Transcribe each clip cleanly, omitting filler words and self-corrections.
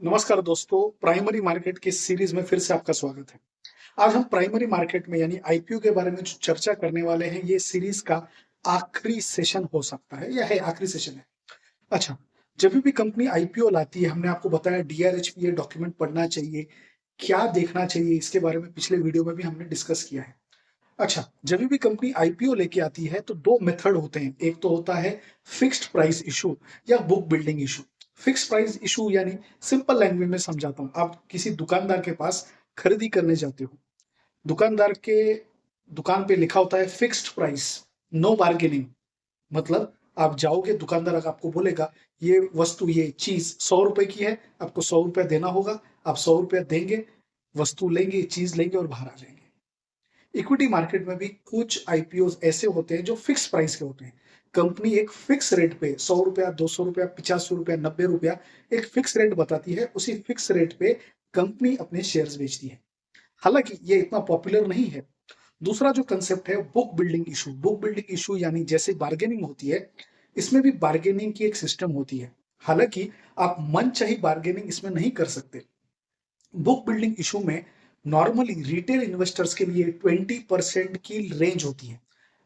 नमस्कार दोस्तों, primary market की सीरीज में फिर से आपका स्वागत है। आज हम प्राइमरी मार्केट में यानी आईपीओ के बारे में जो चर्चा करने वाले हैं, ये सीरीज का आखिरी सेशन हो सकता है या है आखिरी सेशन है। अच्छा, जब भी कंपनी आईपीओ लाती है, हमने आपको बताया डीआरएचपीए डॉक्यूमेंट पढ़ना चाहिए, क्या देखना चाहिए, इसके बारे में पिछले वीडियो में भी हमने डिस्कस किया है। अच्छा, जब भी कंपनी आईपीओ लेके आती है तो दो मेथड होते हैं। एक तो होता है फिक्स्ड प्राइस इशू या book building issue. Fixed price issue यानी सिंपल लैंग्वेज में समझाता हूं, आप किसी दुकानदार के पास खरीदी करने जाते हो, दुकानदार के दुकान पे लिखा होता है फिक्स्ड प्राइस, नो बार्गेनिंग। मतलब आप जाओगे, दुकानदार अगर आपको बोलेगा ये वस्तु, ये चीज 100 रुपए की है, आपको 100 रुपया देना होगा। आप 100 रुपया देंगे, वस्तु लेंगे, चीज लेंगे और बाहर आ जाएंगे। इक्विटी मार्केट में भी कुछ आईपीओ ऐसे होते हैं जो फिक्स प्राइस के होते हैं। कंपनी एक फिक्स रेट पे 100 रुपया, 200 रुपया, 85 रुपया, 90 रुपया एक फिक्स रेट बताती है। उसी फिक्स रेट पे कंपनी अपने शेयर्स बेचती है। हालांकि ये इतना पॉपुलर नहीं है। दूसरा जो कंसेप्ट है book building issue. Book building issue यानी जैसे बार्गेनिंग होती है, इसमें भी बार्गेनिंग की एक सिस्टम होती है। हालांकि आप मनचाही बार्गेनिंग इसमें नहीं कर सकते। बुक बिल्डिंग इशू में नॉर्मली रिटेल इन्वेस्टर्स के लिए 20% की रेंज होती है।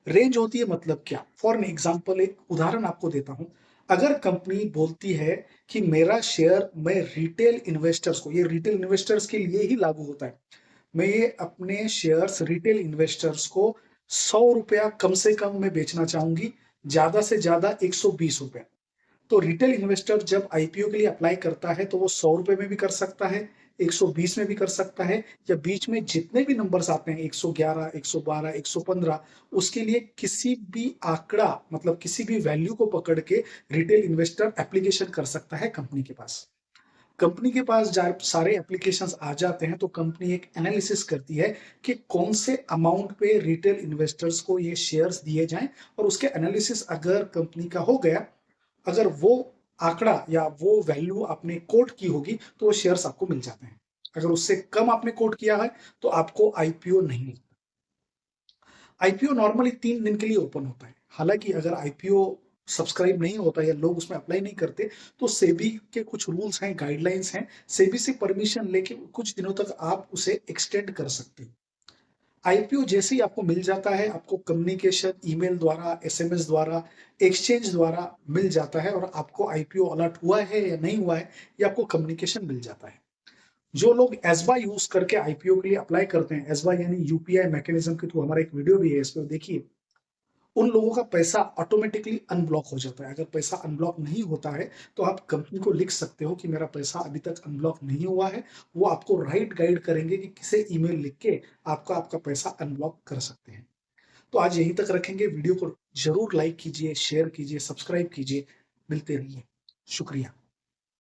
रेंज होती है मतलब क्या? फॉर एन एग्जांपल, एक उदाहरण आपको देता हूं। अगर कंपनी बोलती है कि मेरा शेयर, मैं रिटेल इन्वेस्टर्स को, ये रिटेल इन्वेस्टर्स के लिए ही लागू होता है, मैं ये अपने शेयर्स रिटेल इन्वेस्टर्स को 100 रुपया कम से कम मैं बेचना चाहूंगी, ज्यादा से ज्यादा 120 रुपया। तो रिटेल इन्वेस्टर जब आईपीओ के लिए अप्लाई करता है तो वो 100 रुपए में भी कर सकता है, 120 में भी कर सकता है, या बीच में जितने भी नंबर्स आते हैं 111, 112, 115, उसके लिए किसी भी आंकड़ा, मतलब किसी भी वैल्यू को पकड़ के रिटेल इन्वेस्टर एप्लीकेशन कर सकता है कंपनी के पास। कंपनी के पास जब सारे एप्लीकेशंस आ जाते हैं तो कंपनी एक एनालिसिस करती है कि कौन से अमाउंट पे रिटेल इन्वेस्टर्स को ये शेयर्स दिए जाएं, और उसके एनालिसिस अगर कंपनी का हो गया, अगर वो आंकड़ा या वो वैल्यू आपने कोट की होगी तो वो शेयर्स आपको मिल जाते हैं। अगर उससे कम आपने कोट किया है तो आपको आईपीओ नहीं मिलता। आईपीओ नॉर्मली 3 दिन के लिए ओपन होता है। हालांकि अगर आईपीओ सब्सक्राइब नहीं होता या लोग उसमें अप्लाई नहीं करते तो सेबी के कुछ रूल्स हैं, गाइडलाइंस हैं, सेबी से परमिशन लेके कुछ दिनों तक आप उसे एक्सटेंड कर सकते हैं। आईपीओ जैसे ही आपको मिल जाता है, आपको कम्युनिकेशन ईमेल द्वारा, एसएमएस द्वारा, एक्सचेंज द्वारा मिल जाता है, और आपको आईपीओ अलर्ट हुआ है या नहीं हुआ है, ये आपको कम्युनिकेशन मिल जाता है। जो लोग एसबा यूज करके आईपीओ के लिए अप्लाई करते हैं, एसबा यानी यूपीआई मैकेनिज्म के थ्रू, हमारा एक वीडियो भी है इस पर, देखिए, उन लोगों का पैसा ऑटोमेटिकली अनब्लॉक हो जाता है। अगर पैसा अनब्लॉक नहीं होता है तो आप कंपनी को लिख सकते हो कि मेरा पैसा अभी तक अनब्लॉक नहीं हुआ है। वो आपको राइट गाइड करेंगे कि किसे ईमेल लिख के आपका आपका पैसा अनब्लॉक कर सकते हैं। तो आज यहीं तक रखेंगे। वीडियो को जरूर लाइक कीजिए, शेयर कीजिए, सब्सक्राइब कीजिए। मिलते रहिए। शुक्रिया।